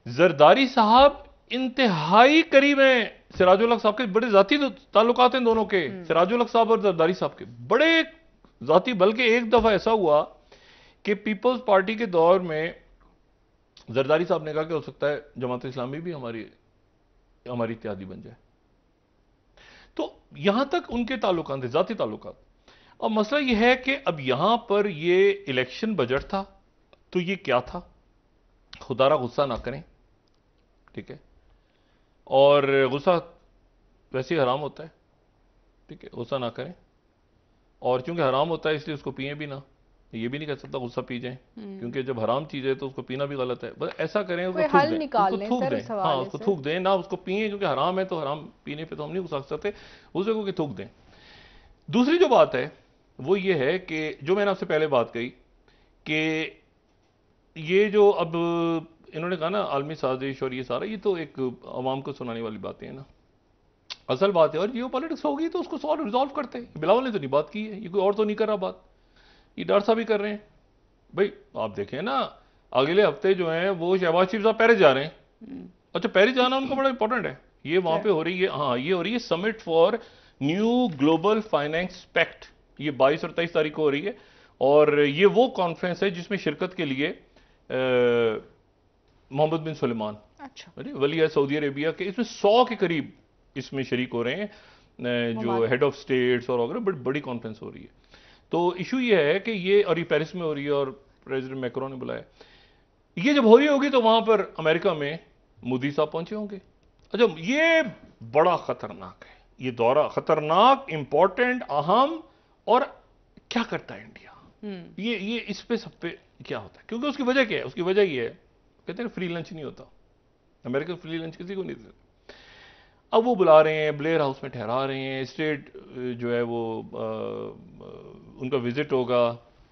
जरदारी साहब इंतहाई करीब हैं सिराजुल हक साहब के, बड़े जाती ताल्लुकात हैं दोनों के, सिराजुल हक साहब और जरदारी साहब के बड़े जाती। बल्कि एक दफा ऐसा हुआ कि पीपल्स पार्टी के दौर में जरदारी साहब ने कहा कि हो सकता है जमात इस्लामी भी हमारी इत्यादी बन जाए। तो यहां तक उनके ताल्लुकात थे, जाती ताल्लुकात। अब मसला यह है कि अब यहां पर यह इलेक्शन बजट था, तो ये क्या था? खुदारा गुस्सा ना करें, ठीक है, और गुस्सा वैसे ही हराम होता है, ठीक है, गुस्सा ना करें। और चूंकि हराम होता है इसलिए उसको पिए भी ना, ये भी नहीं कह सकता गुस्सा पी जाए, क्योंकि जब हराम चीज है तो उसको पीना भी गलत है। बस ऐसा करें, उसको थूक दें, हाँ, उसको थूक दें ना, उसको पिए, क्योंकि हराम है तो हराम पीने पे तो हम नहीं गुस्सा सकते, उसे को थूक दें। दूसरी जो बात है वो ये है कि जो मैंने आपसे पहले बात कही कि ये जो अब इन्होंने कहा ना आलमी साजिश और ये सारा, ये तो एक अवाम को सुनाने वाली बातें हैं ना, असल बात है। और जियो पॉलिटिक्स होगी तो उसको सॉल्व रिजॉल्व करते हैं। बिलावल ने तो नहीं बात की है, ये कोई और तो नहीं कर रहा बात, ये डर सा भी कर रहे हैं। भाई आप देखें ना, अगले हफ्ते जो है वो शहबाज शरीफ साहब पेरिस जा रहे हैं। अच्छा, पेरिस जाना उनको बड़ा इंपॉर्टेंट है, ये वहां पे हो रही है, हाँ, ये हो रही है summit for new global finance pact, ये 22 और 23 तारीख को हो रही है। और ये वो कॉन्फ्रेंस है जिसमें शिरकत के लिए मोहम्मद बिन सुलेमान, अच्छा, वली है सऊदी अरेबिया के, इसमें 100 के करीब इसमें शरीक हो रहे हैं, जो हेड ऑफ स्टेट्स और वगैरह, बड़ी कॉन्फ्रेंस हो रही है। तो इशू ये है कि ये, और ये पेरिस में हो रही है और प्रेसिडेंट मैक्रोन ने बुलाया। ये जब हो रही होगी तो वहां पर अमेरिका में मोदी साहब पहुंचे होंगे। अच्छा, ये बड़ा खतरनाक है, ये दौरा खतरनाक, इंपॉर्टेंट, अहम। और क्या करता है इंडिया, ये इस पे सब पे क्या होता है? क्योंकि उसकी वजह क्या है? उसकी वजह ये है, कहते हैं फ्री लंच नहीं होता, अमेरिका फ्री लंच किसी को नहीं देते। अब वो बुला रहे हैं, ब्लेयर हाउस में ठहरा रहे हैं, स्टेट जो है वो उनका विजिट होगा,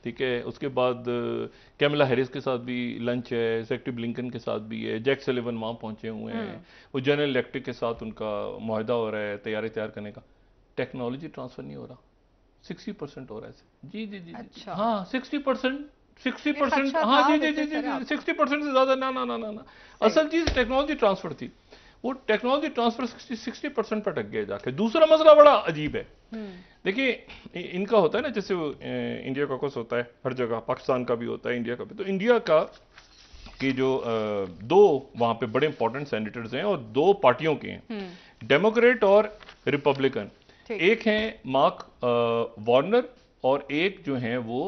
ठीक है। उसके बाद कैमला हैरिस के साथ भी लंच है, सेक्रेटरी ब्लिंकन के साथ भी है, जैक सलिवन वहां पहुंचे हुए हैं, वो जनरल इलेक्ट्रिक के साथ उनका मुआहदा हो रहा है तैयारी तैयार करने का। टेक्नोलॉजी ट्रांसफर नहीं हो रहा, 60% हो रहा है। जी जी जी, अच्छा। हाँ, 60%, 60%, हाँ जी जी जी जी, 60% से ज्यादा ना ना ना ना ना। असल चीज टेक्नोलॉजी ट्रांसफर थी, वो टेक्नोलॉजी ट्रांसफर 60% पर अटक गया जाके। दूसरा मसला बड़ा अजीब है, देखिए इनका होता है ना, जैसे इंडिया कॉकस होता है हर जगह, पाकिस्तान का भी होता है, इंडिया का भी। तो इंडिया का कि जो दो वहां पे बड़े इंपॉर्टेंट सेनेटर्स हैं और दो पार्टियों के हैं, डेमोक्रेट और रिपब्लिकन। एक हैं मार्क वार्नर और एक जो हैं वो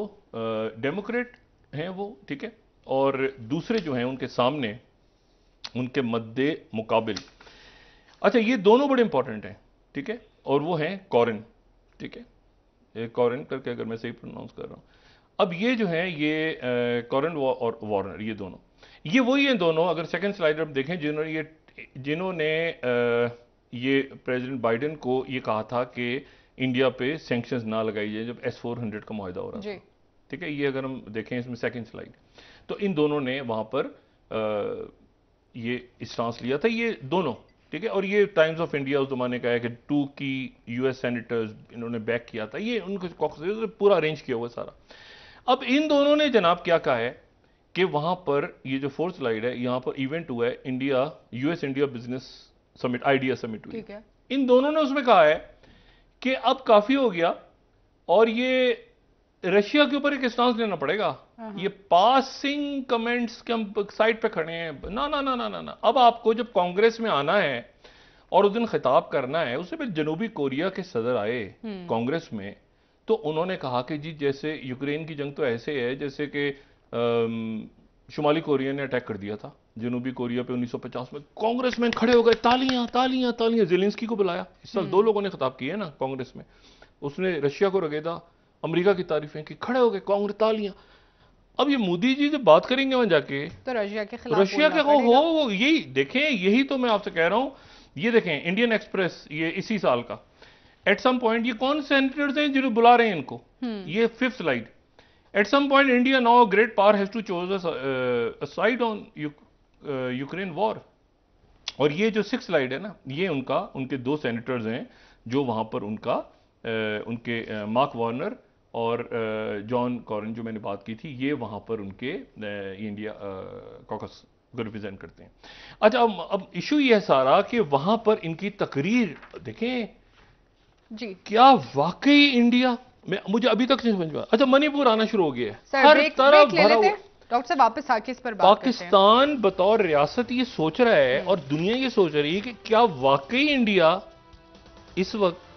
डेमोक्रेट हैं वो, ठीक है। और दूसरे जो हैं उनके सामने, उनके मद्दे मुकाबिल, अच्छा, ये दोनों बड़े इंपॉर्टेंट हैं, ठीक है। और वो हैं कॉरिन, ठीक है, कॉरिन करके अगर मैं सही प्रोनाउंस कर रहा हूं। अब ये जो है ये कॉरिन और वार्नर, ये दोनों, ये वही हैं दोनों, अगर सेकंड स्लाइड आप देखें, जिन्होंने ये प्रेसिडेंट बाइडेन को ये कहा था कि इंडिया पे सैंक्शंस ना लगाई जाए जब S-400 का मुआहदा हो रहा था, ठीक है। ये अगर हम देखें इसमें सेकंड स्लाइड, तो इन दोनों ने वहां पर ये स्टांस लिया था, ये दोनों, ठीक है। और ये टाइम्स ऑफ इंडिया उस जमाने का है कि 2 की US सेनेटर्स इन्होंने बैक किया था, ये उनको पूरा अरेंज किया हुआ सारा। अब इन दोनों ने जनाब क्या कहा है कि वहां पर, ये जो फोर्थ स्लाइड है, यहां पर इवेंट हुआ है India US India business summit, idea summit हुई, इन दोनों ने उसमें कहा है कि अब काफी हो गया और ये रशिया के ऊपर एक स्टांस लेना पड़ेगा। ये पासिंग कमेंट्स के हम साइड पे खड़े हैं, ना ना ना ना ना ना। अब आपको जब कांग्रेस में आना है और उस दिन खिताब करना है, उससे पहले जनूबी कोरिया के सदर आए कांग्रेस में, तो उन्होंने कहा कि जी जैसे यूक्रेन की जंग तो ऐसे है जैसे कि शुमाली कोरिया ने अटैक कर दिया था जनूबी कोरिया पे 1950 में। कांग्रेसमैन खड़े हो गए, तालियां तालियां तालियां। जेलेंस्की को बुलाया, इस साल 2 लोगों ने खिताब किया ना कांग्रेस में, उसने रशिया को रगेदा, अमेरिका की तारीफें की, खड़े हो गए कांग्रेस, तालियां। अब ये मोदी जी जब बात करेंगे वहां जाके तो रशिया के खिलाफ रशिया के बोलना हो पड़ेगा। वो यही देखें, यही तो मैं आपसे कह रहा हूं। ये देखें इंडियन एक्सप्रेस, ये इसी साल का, एट सम पॉइंट ये कौन सेनेटर्स हैं जिन्हें बुला रहे हैं इनको, ये 5th slide. At some point India now great power has to choose a side on Ukraine war. और ये जो 6th स्लाइड है ना, ये उनके 2 सेनेटर्स हैं जो वहां पर उनके मार्क वार्नर और जॉन कॉरन जो मैंने बात की थी, ये वहां पर उनके इंडिया कॉकस को रिप्रेजेंट करते हैं। अच्छा, अब इशू ये है सारा कि वहां पर इनकी तकरीर देखें जी। क्या वाकई इंडिया में, मुझे अभी तक नहीं समझ में। अच्छा, मणिपुर आना शुरू हो गया है, सर हर ब्रेक तरफ ले भरा लेते हुआ। हैं डॉक्टर साहब, वापस आके इस पर बात करते हैं। पाकिस्तान बतौर रियासत ये सोच रहा है और दुनिया ये सोच रही है कि क्या वाकई इंडिया इस वक्त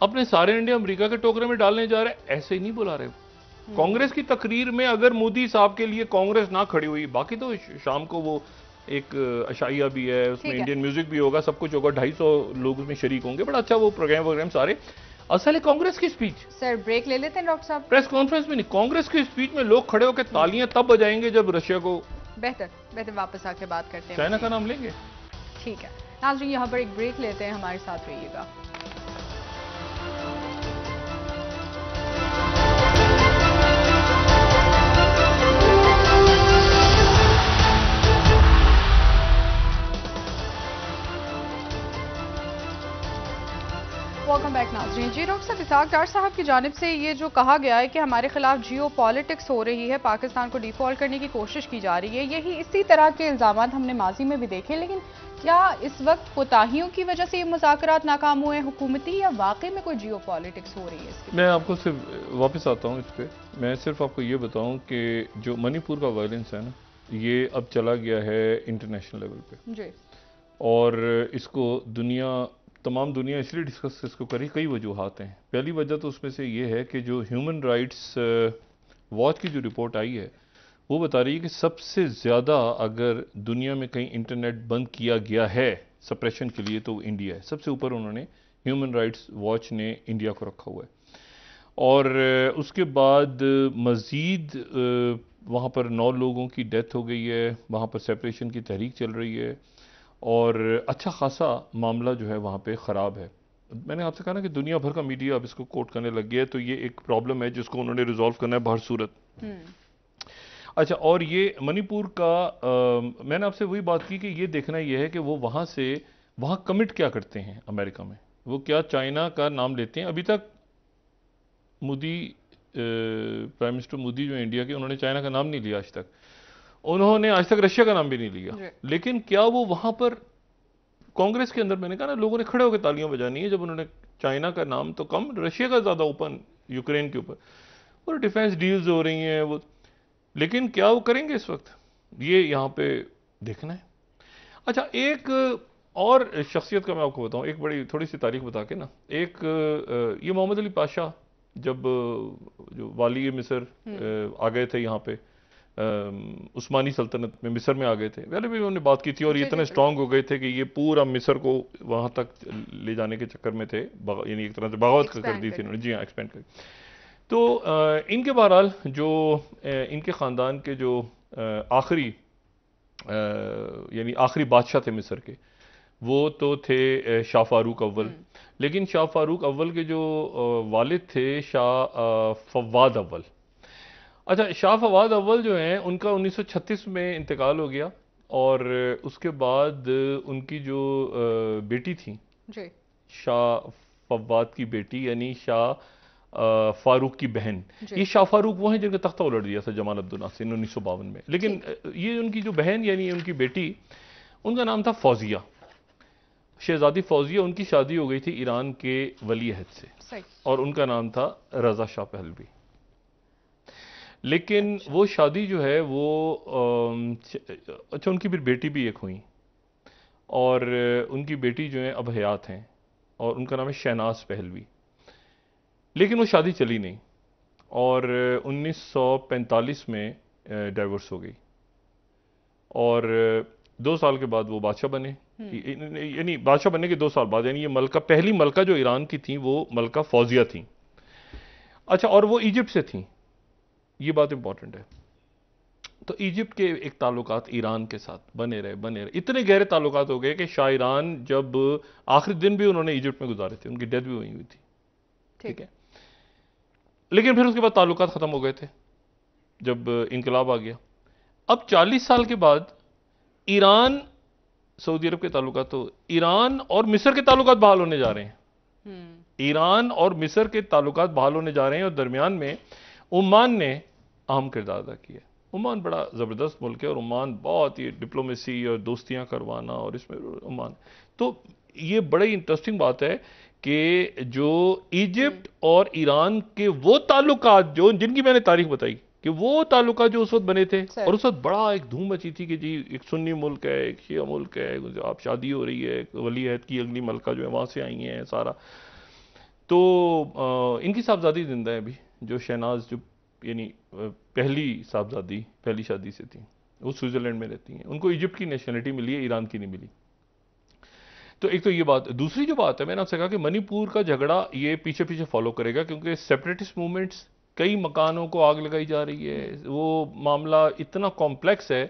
अपने सारे इंडिया अमेरिका के टोकरे में डालने जा रहे हैं। ऐसे ही नहीं बुला रहे। कांग्रेस की तकरीर में अगर मोदी साहब के लिए कांग्रेस ना खड़ी हुई, बाकी तो शाम को वो एक अशाइया भी है, उसमें इंडियन म्यूजिक भी होगा, सब कुछ होगा, 250 लोग उसमें शरीक होंगे, बड़ा अच्छा वो प्रोग्राम सारे। असल है कांग्रेस की स्पीच। सर ब्रेक ले लेते हैं डॉक्टर साहब। प्रेस कॉन्फ्रेंस में नहीं, कांग्रेस की स्पीच में लोग खड़े होकर तालियां तब बजाएंगे जब रशिया को, बेहतर वापस आके बात करते हैं। चाइना का नाम लेंगे। ठीक है नाज़रीन, यहाँ पर एक ब्रेक लेते हैं, हमारे साथ रहिएगा। वेलकम बैक नाज़रीन। जी डॉक्टर साहब, इसाक डार साहब की जानिब से ये जो कहा गया है कि हमारे खिलाफ जियो पॉलिटिक्स हो रही है, पाकिस्तान को डिफॉल्ट करने की कोशिश की जा रही है, यही इसी तरह के इल्ज़ामात हमने माजी में भी देखे। लेकिन क्या इस वक्त कोताहियों की वजह से ये मुज़ाकरात नाकाम हुए हुकूमती, या वाकई में कोई जियो पॉलिटिक्स हो रही है इसकी? मैं आपको सिर्फ वापस आता हूँ इस पर। मैं सिर्फ आपको ये बताऊँ कि जो मणिपुर का वायलेंस है ना, ये अब चला गया है इंटरनेशनल लेवल पे जी। और इसको तमाम दुनिया इसलिए डिस्कस इसको करी, कई वजूहात हैं। पहली वजह तो उसमें से ये है कि जो ह्यूमन राइट्स वॉच की जो रिपोर्ट आई है वो बता रही है कि सबसे ज़्यादा अगर दुनिया में कहीं इंटरनेट बंद किया गया है सप्रेशन के लिए तो इंडिया है। सबसे ऊपर उन्होंने ह्यूमन राइट्स वॉच ने इंडिया को रखा हुआ है। और उसके बाद मज़ीद वहाँ पर 9 लोगों की डेथ हो गई है, वहाँ पर सेपरेशन की तहरीक चल रही है और अच्छा खासा मामला जो है वहाँ पे ख़राब है। मैंने आपसे कहा ना कि दुनिया भर का मीडिया अब इसको कोट करने लग गया है, तो ये एक प्रॉब्लम है जिसको उन्होंने रिजॉल्व करना है बहर सूरत। अच्छा, और ये मणिपुर का मैंने आपसे वही बात की कि ये देखना ये है कि वो वहाँ कमिट क्या करते हैं अमेरिका में, वो क्या चाइना का नाम लेते हैं। अभी तक मोदी प्राइम मिनिस्टर मोदी जो इंडिया के, उन्होंने चाइना का नाम नहीं लिया आज तक, उन्होंने आज तक रशिया का नाम भी नहीं लिया। लेकिन क्या वो वहां पर कांग्रेस के अंदर, मैंने कहा ना, लोगों ने खड़े होकर तालियां बजानी है जब उन्होंने चाइना का नाम तो कम, रशिया का ज्यादा ओपन, यूक्रेन के ऊपर और डिफेंस डील्स हो रही हैं वो, लेकिन क्या वो करेंगे इस वक्त, ये यहां पे देखना है। अच्छा, एक और शख्सियत का मैं आपको बताऊं, एक बड़ी थोड़ी सी तारीख बता के ना, एक ये मोहम्मद अली पाशा जब जो वाली मिस्र आ गए थे यहाँ पे उस्मानी सल्तनत में, मिस्र में आ गए थे, पहले भी उन्होंने बात की थी और ये इतने स्ट्रांग हो गए थे कि ये पूरा मिस्र को वहां तक ले जाने के चक्कर में थे, यानी एक तरह से बगावत कर दी थी उन्होंने। जी हाँ, एक्सपेंड कर। तो इनके बहरहाल जो इनके ख़ानदान के जो आखिरी यानी आखिरी बादशाह थे मिस्र के, वो तो थे शाह फारूक अव्वल। लेकिन शाह फारूक अव्वल के जो वालिद थे शाह फवाद अव्वल। अच्छा, शाह फवाद अव्वल जो हैं उनका 1936 में इंतकाल हो गया और उसके बाद उनकी जो बेटी थी जी, शाह फवाद की बेटी यानी शाह फारूक की बहन, ये शाह फारूक वो हैं जिनका तख्ता उलट दिया था जमाल अब्दुल नासिर 1952 में। लेकिन ये उनकी जो बहन यानी उनकी बेटी, उनका नाम था फौजिया, शहजादी फौजिया। उनकी शादी हो गई थी ईरान के वली अहद से और उनका नाम था रजा शाह पहलवी। लेकिन वो शादी जो है वो अच्छा, उनकी फिर बेटी भी एक हुई और उनकी बेटी जो है अब हयात हैं और उनका नाम है शहनाज पहलवी। लेकिन वो शादी चली नहीं और 1945 में डाइवोर्स हो गई और 2 साल के बाद वो बादशाह बने। यानी बादशाह बनने के 2 साल बाद, यानी ये मलका, पहली मलका जो ईरान की थी वो मलका फौजिया थी। अच्छा, और वो इजिप्ट से थी ये बात इंपॉर्टेंट है। तो इजिप्ट के एक ताल्लुकात ईरान के साथ बने रहे, इतने गहरे ताल्लुकात हो गए कि शाह ईरान जब आखिरी दिन भी उन्होंने इजिप्ट में गुजारे थे, उनकी डेथ भी वहीं हुई थी, ठीक है। लेकिन फिर उसके बाद ताल्लुकात खत्म हो गए थे जब इनकलाब आ गया। अब 40 साल के बाद ईरान सऊदी अरब के ताल्लुकात, तो ईरान और मिस्र के ताल्लुकात बहाल होने जा रहे हैं। ईरान और मिस्र के ताल्लुकात बहाल होने जा रहे हैं और दरमियान में ओमान ने अहम किरदार अदा किया। ओमान बड़ा ज़बरदस्त मुल्क है और ओमान बहुत ही डिप्लोमेसी और दोस्तियां करवाना, और इसमें ओमान, तो ये बड़ी इंटरेस्टिंग बात है कि जो इजिप्ट और ईरान के वो ताल्लुकात जो जिनकी मैंने तारीख बताई कि वो ताल्लुकात जो उस वक्त बने थे, और उस वक्त बड़ा एक धूम मची थी कि जी एक सुन्नी मुल्क है, एक शिया मुल्क है, आप शादी हो रही है, वली अहद की अगली मलका जो है वहां से आई हैं सारा। तो इनकी साहबजादी जिंदा है अभी, जो शहनाज, जो यानी पहली साहबजादी पहली शादी से थी, वो स्विट्जरलैंड में रहती हैं। उनको इजिप्ट की नेशनलिटी मिली है, ईरान की नहीं मिली। तो एक तो ये बात। दूसरी जो बात है, मैंने आपसे कहा कि मणिपुर का झगड़ा ये पीछे पीछे फॉलो करेगा, क्योंकि सेपरेटिस्ट मूवमेंट्स, कई मकानों को आग लगाई जा रही है, वो मामला इतना कॉम्प्लेक्स है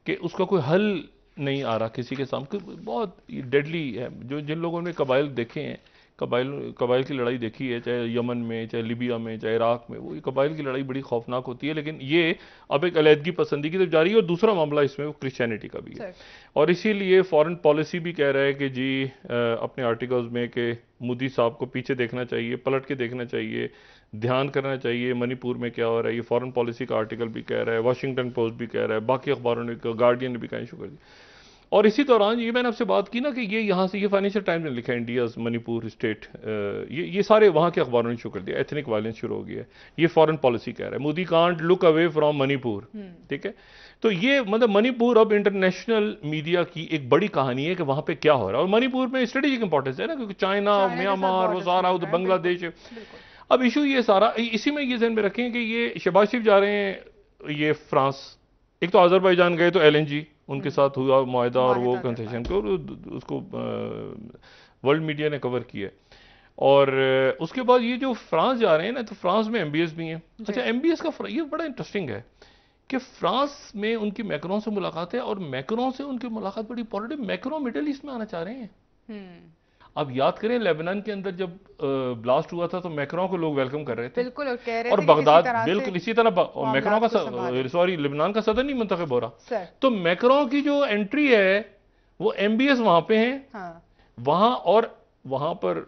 कि उसका कोई हल नहीं आ रहा किसी के सामने। बहुत डेडली है। जो जिन लोगों ने कबाइल देखे हैं, कबाइल की लड़ाई देखी है, चाहे यमन में, चाहे लिबिया में, चाहे इराक में, वो कबाइल की लड़ाई बड़ी खौफनाक होती है। लेकिन ये अब एक अलहदगी पसंदी की तरफ जा रही है। और दूसरा मामला इसमें वो क्रिश्चियनिटी का भी है, और इसीलिए फॉरेन पॉलिसी भी कह रहा है कि जी अपने आर्टिकल्स में कि मोदी साहब को पीछे देखना चाहिए, पलट के देखना चाहिए, ध्यान करना चाहिए मणिपुर में क्या हो रहा है। ये फॉरेन पॉलिसी का आर्टिकल भी कह रहा है, वाशिंगटन पोस्ट भी कह रहा है, बाकी अखबारों ने, गार्डियन ने भी कहा, शुक्र जी। और इसी दौरान ये मैंने आपसे बात की ना कि ये यहाँ से, ये फाइनेंशियल टाइम्स ने लिखा है, इंडियाज मणिपुर स्टेट, ये सारे वहाँ के अखबारों ने शुक्र दिया, एथनिक वायलेंस शुरू हो गया है। ये फॉरेन पॉलिसी कह रहा है, Modi can't look away from Manipur, ठीक है। तो ये मतलब मणिपुर अब इंटरनेशनल मीडिया की एक बड़ी कहानी है कि वहाँ पे क्या हो रहा है। और मणिपुर में स्ट्रेटेजिक इंपॉर्टेंस है ना, क्योंकि चाइना, म्यांमार, वो सारा उधर बांग्लादेश। अब इशू ये सारा, इसी में ये ध्यान में रखें कि ये शहबाज शरीफ जा रहे हैं ये फ्रांस, एक तो अजरबैजान गए तो एलएनजी उनके साथ हुआ मुआहदा, और वो कंसेशन को उसको वर्ल्ड मीडिया ने कवर किया। और उसके बाद ये जो फ्रांस जा रहे हैं ना, तो फ्रांस में एमबीएस भी हैं। अच्छा, एमबीएस का ये बड़ा इंटरेस्टिंग है कि फ्रांस में उनकी मैक्रोन से मुलाकात है, और मैक्रोन से उनकी मुलाकात बड़ी पॉजिटिव। मैक्रोन मिडिल ईस्ट में आना चाह रहे हैं। अब याद करें, लेबनान के अंदर जब ब्लास्ट हुआ था तो मैक्रोन को लोग वेलकम कर रहे थे, बिल्कुल, और कह रहे और थे बगदाद बिल्कुल इसी तरह मैक्रोन का, सॉरी, लेबनान का सदर नहीं मुंतखब हो रहा। तो मैक्रोन की जो एंट्री है वो एमबीएस वहां पे है। हाँ। वहां, और वहां पर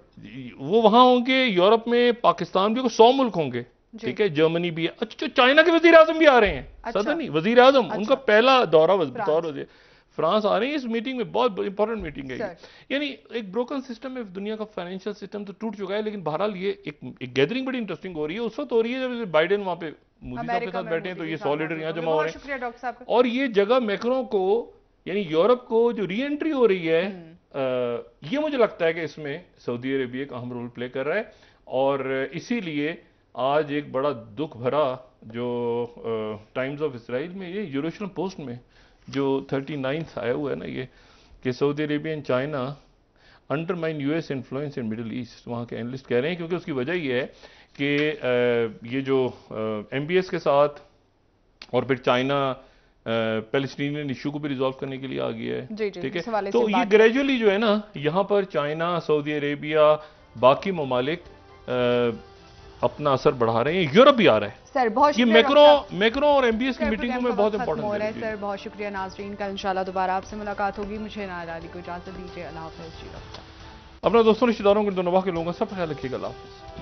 वो वहां होंगे, यूरोप में, पाकिस्तान भी 100 मुल्क होंगे, ठीक है, जर्मनी भी है। अच्छा, चाइना के वजीर आजम भी आ रहे हैं। अच्छा। सदर नहीं, वजीर आजम। अच्छा। उनका पहला दौरा बतौर फ्रांस आ रहे हैं इस मीटिंग में। बहुत इंपॉर्टेंट मीटिंग है, यानी एक ब्रोकन सिस्टम में दुनिया का फाइनेंशियल सिस्टम तो टूट चुका है, लेकिन बहरहाल ये एक गैदरिंग बड़ी इंटरेस्टिंग हो रही है। उस वक्त हो रही है जब बाइडेन वहां पे मोदी साहब के साथ बैठे हैं, तो ये 100 लीडर यहाँ जमा हो रहे हैं। और ये जगह मैक्रोन को, यानी यूरोप को जो री एंट्री हो रही है, ये मुझे लगता है कि इसमें सऊदी अरेबिया एक अहम रोल प्ले कर रहा है। और इसीलिए आज एक बड़ा दुख भरा जो टाइम्स ऑफ इसराइल में, ये यूरोशलम पोस्ट में जो 39th आया हुआ है ना, ये कि Saudi Arabia and China undermine US influence in middle east, वहाँ के एनालिस्ट कह रहे हैं। क्योंकि उसकी वजह ये है कि ये जो एमबीएस के साथ, और फिर चाइना पैलेस्टीनियन इशू को भी रिजॉल्व करने के लिए आ गया है, ठीक है। तो ये ग्रेजुअली जो है ना, यहाँ पर चाइना, सऊदी अरेबिया, बाकी ममालिक अपना असर बढ़ा रहे हैं। यूरोप भी आ रहा है सर। बहुत ये मैक्रो और एमबीएस की मीटिंगों में बहुत इंपॉर्टेंट है सर। बहुत शुक्रिया नाजरीन, कल इंशाल्लाह दोबारा आपसे मुलाकात होगी। मुझे नारा अली को इजाजत दीजिए। अल्लाह हाफ़िज़ जी। अपना दोस्तों, रिश्तेदारों के, दोनों के लोगों का सब ख्याल रखिएगा। अल्लाह हाफ़िज़।